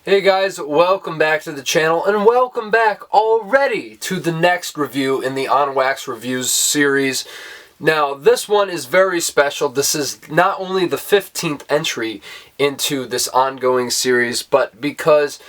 Hey guys, welcome back to the channel, and welcome back already to the next review in the On Wax Reviews series. Now, this one is very special. This is not only the 15th entry into this ongoing series, but because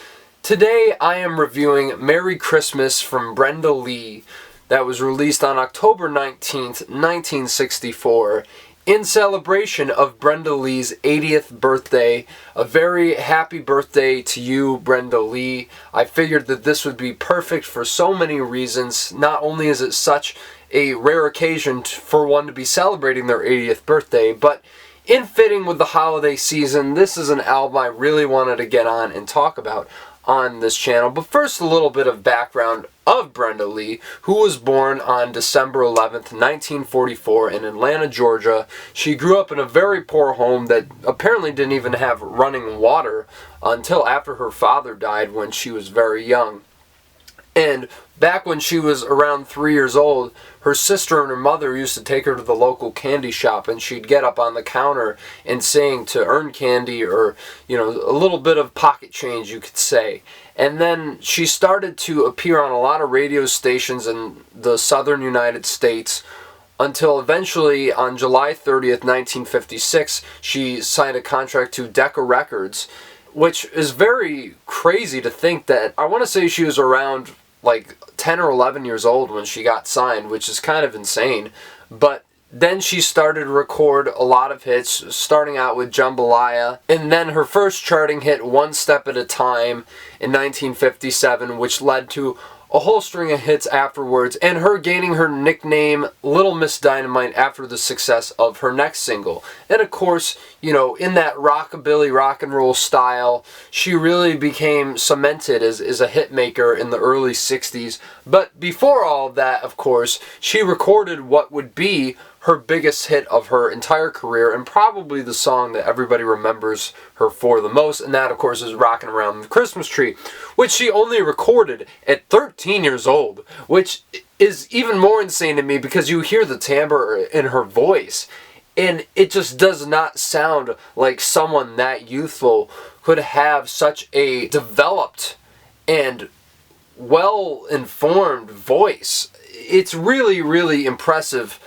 today I am reviewing Merry Christmas from Brenda Lee, that was released on October 19th, 1964. In celebration of Brenda Lee's 80th birthday. A very happy birthday to you, Brenda Lee. I figured that this would be perfect for so many reasons. Not only is it such a rare occasion for one to be celebrating their 80th birthday, but in fitting with the holiday season, this is an album I really wanted to get on and talk about on this channel. But first, a little bit of background of Brenda Lee, who was born on December 11th, 1944 in Atlanta, Georgia. She grew up in a very poor home that apparently didn't even have running water until after her father died when she was very young. And back when she was around 3 years old, her sister and her mother used to take her to the local candy shop, and she'd get up on the counter and sing to earn candy, or, you know, a little bit of pocket change, you could say. And then she started to appear on a lot of radio stations in the southern United States until eventually on July 30th, 1956, she signed a contract to Decca Records, which is very crazy to think that, I want to say she was around like 10 or 11 years old when she got signed, which is kind of insane. But then she started to record a lot of hits, starting out with Jambalaya, and then her first charting hit, One Step at a Time, in 1957, which led to a whole string of hits afterwards, and her gaining her nickname Little Miss Dynamite after the success of her next single. And of course, you know, in that rockabilly rock and roll style, she really became cemented as a hit maker in the early 60s. But before all of that, of course, she recorded what would be her biggest hit of her entire career, and probably the song that everybody remembers her for the most, and that, of course, is Rockin' Around the Christmas Tree, which she only recorded at 13 years old, which is even more insane to me because you hear the timbre in her voice, and it just does not sound like someone that youthful could have such a developed and well-informed voice. It's really, really impressive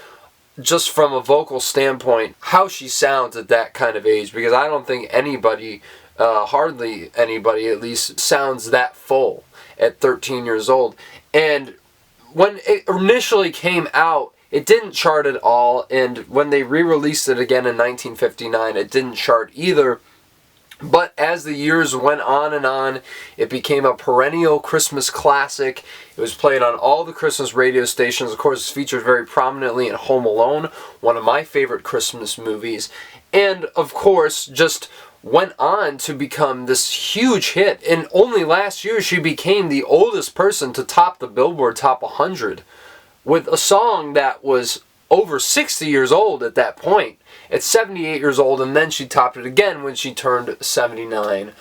just from a vocal standpoint, how she sounds at that kind of age, because I don't think anybody, hardly anybody at least, sounds that full at 13 years old. And when it initially came out, it didn't chart at all, and when they re-released it again in 1959, it didn't chart either. But as the years went on and on, it became a perennial Christmas classic. It was played on all the Christmas radio stations. Of course, it's featured very prominently in Home Alone, one of my favorite Christmas movies. And, of course, just went on to become this huge hit. And only last year, she became the oldest person to top the Billboard Top 100 with a song that was over 60 years old at that point. At 78 years old, and then she topped it again when she turned 79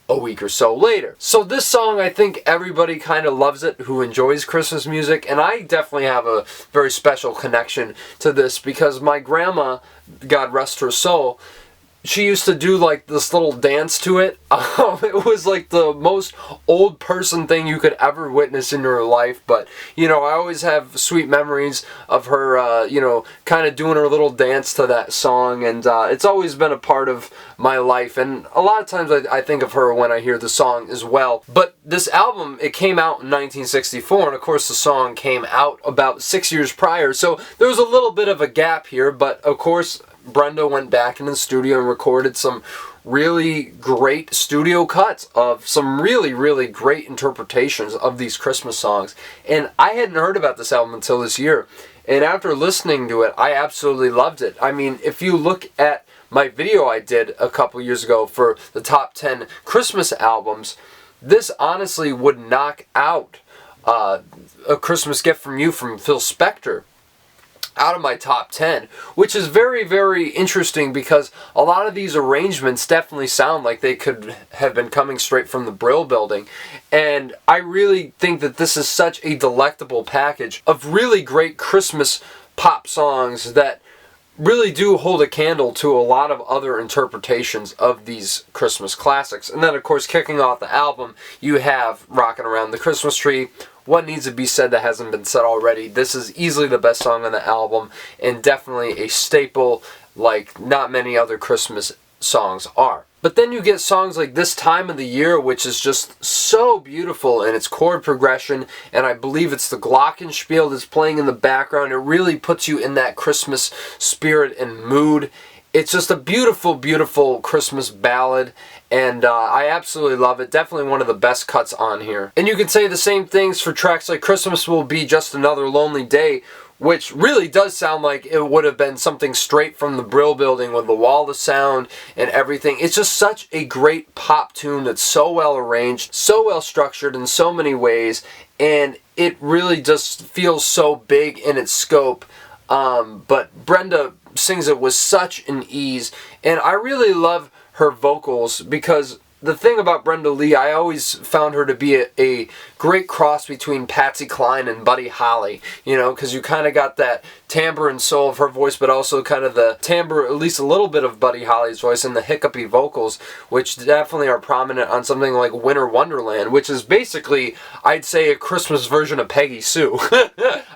a week or so later. So this song, I think everybody kind of loves it who enjoys Christmas music, and I definitely have a very special connection to this because my grandma, God rest her soul, she used to do like this little dance to it. It was like the most old person thing you could ever witness in her life. But, you know, I always have sweet memories of her, you know, kind of doing her little dance to that song. And it's always been a part of my life. And a lot of times I think of her when I hear the song as well. But this album, it came out in 1964. And of course the song came out about 6 years prior. So there was a little bit of a gap here. But of course, Brenda went back into the studio and recorded some really great studio cuts of some really, really great interpretations of these Christmas songs. And I hadn't heard about this album until this year. And after listening to it, I absolutely loved it. I mean, if you look at my video I did a couple years ago for the top 10 Christmas albums, this honestly would knock out A Christmas Gift From You from Phil Spector out of my top 10, which is very, very interesting because a lot of these arrangements definitely sound like they could have been coming straight from the Brill Building. And I really think that this is such a delectable package of really great Christmas pop songs that really do hold a candle to a lot of other interpretations of these Christmas classics. And then, of course, kicking off the album, you have Rockin' Around the Christmas Tree. What needs to be said that hasn't been said already? This is easily the best song on the album, and definitely a staple like not many other Christmas songs are. But then you get songs like This Time of the Year, which is just so beautiful in its chord progression, and I believe it's the glockenspiel that's playing in the background. It really puts you in that Christmas spirit and mood. It's just a beautiful, beautiful Christmas ballad, and I absolutely love it. Definitely one of the best cuts on here. And you can say the same things for tracks like Christmas Will Be Just Another Lonely Day, which really does sound like it would have been something straight from the Brill Building with the wall of sound and everything. It's just such a great pop tune that's so well arranged, so well structured in so many ways, and it really just feels so big in its scope. But Brenda sings it with such an ease, and I really love her vocals because the thing about Brenda Lee, I always found her to be a great cross between Patsy Cline and Buddy Holly, you know, because you kind of got that timbre and soul of her voice, but also kind of the timbre, at least a little bit of Buddy Holly's voice, and the hiccupy vocals, which definitely are prominent on something like Winter Wonderland, which is basically, I'd say, a Christmas version of Peggy Sue.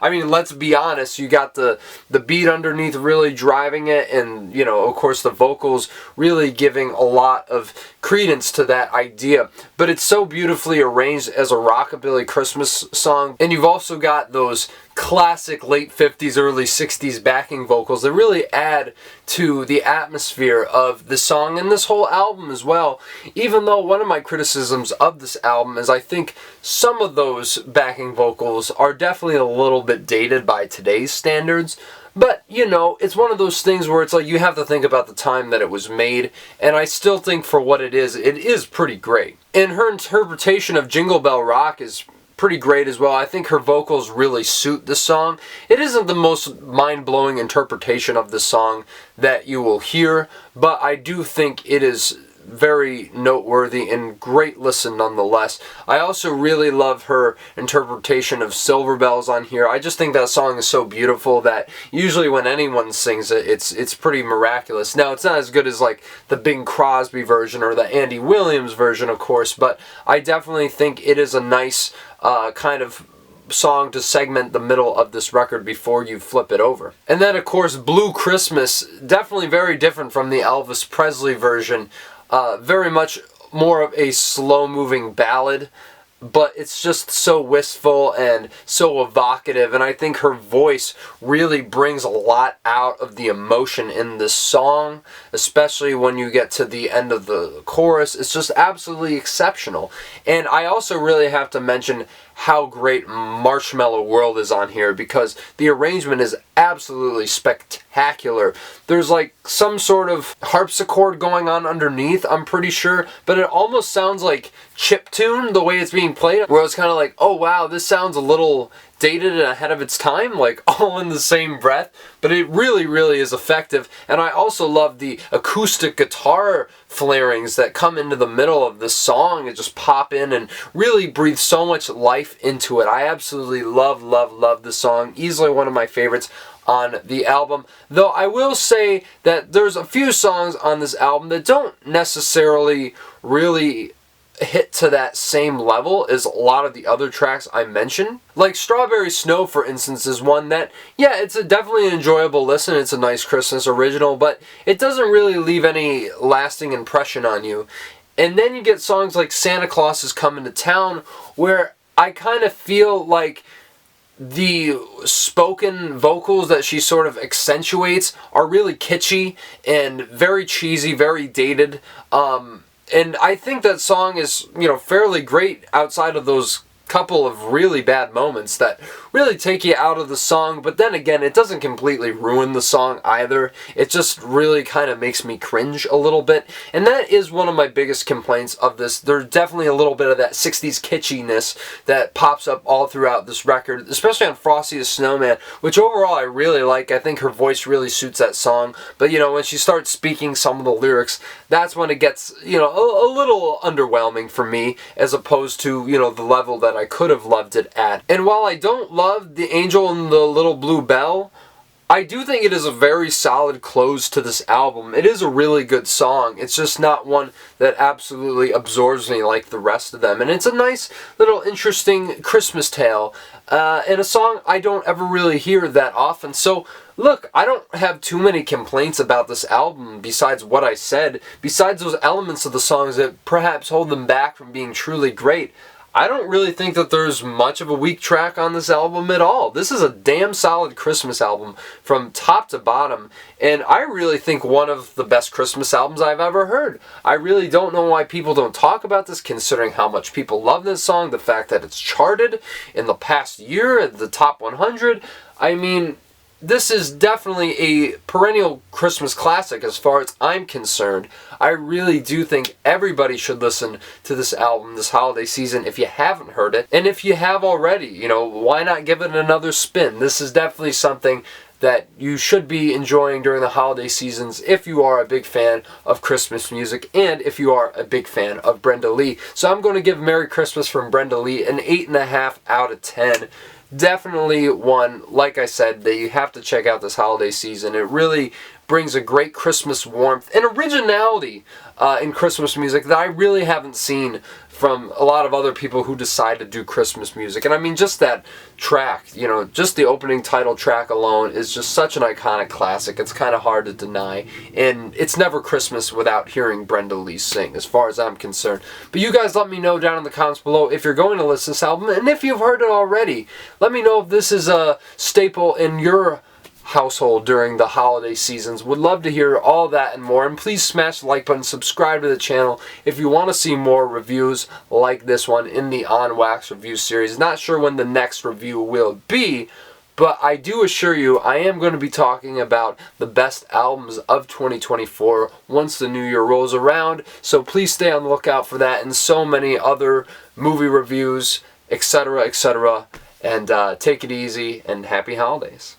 I mean, let's be honest, you got the beat underneath really driving it, and, you know, of course, the vocals really giving a lot of credence to that idea. But it's so beautifully arranged as a rockabilly Christmas song, and you've also got those classic late 50s, early 60s backing vocals that really add to the atmosphere of the song and this whole album as well. Even though one of my criticisms of this album is I think some of those backing vocals are definitely a little bit dated by today's standards. But, you know, it's one of those things where it's like you have to think about the time that it was made, and I still think for what it is pretty great. And her interpretation of Jingle Bell Rock is pretty great as well. I think her vocals really suit the song. It isn't the most mind-blowing interpretation of the song that you will hear, but I do think it is very noteworthy and great listen nonetheless. I also really love her interpretation of Silver Bells on here. I just think that song is so beautiful that usually when anyone sings it, it's pretty miraculous. Now, it's not as good as like the Bing Crosby version or the Andy Williams version, of course, but I definitely think it is a nice kind of song to segment the middle of this record before you flip it over. And then, of course, Blue Christmas, definitely very different from the Elvis Presley version. Very much more of a slow-moving ballad, but it's just so wistful and so evocative, and I think her voice really brings a lot out of the emotion in this song, especially when you get to the end of the chorus. It's just absolutely exceptional. And I also really have to mention how great Marshmallow World is on here, because the arrangement is absolutely spectacular. There's like some sort of harpsichord going on underneath, I'm pretty sure, but it almost sounds like chiptune the way it's being played, where it's kind of like, oh wow, this sounds a little dated and ahead of its time, like all in the same breath, but it really, really is effective. And I also love the acoustic guitar flarings that come into the middle of this song and just pop in and really breathe so much life into it. I absolutely love, love, love this song. Easily one of my favorites on the album. Though I will say that there's a few songs on this album that don't necessarily really hit to that same level as a lot of the other tracks I mentioned. Like Strawberry Snow, for instance, is one that, yeah, it's definitely an enjoyable listen. It's a nice Christmas original, but it doesn't really leave any lasting impression on you. And then you get songs like Santa Claus Is Coming to Town, where I kind of feel like the spoken vocals that she sort of accentuates are really kitschy and very cheesy, very dated. And I think that song is, you know, fairly great outside of those couple of really bad moments that really take you out of the song, but then again, it doesn't completely ruin the song either. It just really kind of makes me cringe a little bit, and that is one of my biggest complaints of this. There's definitely a little bit of that 60s kitschiness that pops up all throughout this record, especially on Frosty the Snowman, which overall I really like. I think her voice really suits that song, but you know, when she starts speaking some of the lyrics, that's when it gets, you know, a little underwhelming for me, as opposed to, you know, the level that I could have loved it at. And while I don't love The Angel and the Little Blue Bell, I do think it is a very solid close to this album. It is a really good song. It's just not one that absolutely absorbs me like the rest of them. And it's a nice little interesting Christmas tale, and a song I don't ever really hear that often. So look, I don't have too many complaints about this album besides what I said, besides those elements of the songs that perhaps hold them back from being truly great. I don't really think that there's much of a weak track on this album at all. This is a damn solid Christmas album from top to bottom, and I really think one of the best Christmas albums I've ever heard. I really don't know why people don't talk about this, considering how much people love this song, the fact that it's charted in the past year at the top 100. I mean, this is definitely a perennial Christmas classic as far as I'm concerned. I really do think everybody should listen to this album this holiday season if you haven't heard it. And if you have already, why not give it another spin? This is definitely something that you should be enjoying during the holiday seasons if you are a big fan of Christmas music and if you are a big fan of Brenda Lee. So I'm going to give Merry Christmas from Brenda Lee an 8.5 out of 10. Definitely one, like I said, that you have to check out this holiday season. It really brings a great Christmas warmth and originality in Christmas music that I really haven't seen from a lot of other people who decide to do Christmas music. And I mean, just that track, just the opening title track alone is just such an iconic classic. It's kind of hard to deny. And it's never Christmas without hearing Brenda Lee sing, as far as I'm concerned. But you guys let me know down in the comments below if you're going to listen to this album. And if you've heard it already, let me know if this is a staple in your household during the holiday seasons. Would love to hear all that and more. And please smash the like button, subscribe to the channel if you want to see more reviews like this one in the On Wax review series. Not sure when the next review will be, but I do assure you I am going to be talking about the best albums of 2024 once the new year rolls around. So please stay on the lookout for that and so many other movie reviews, etc., etc. And take it easy and happy holidays.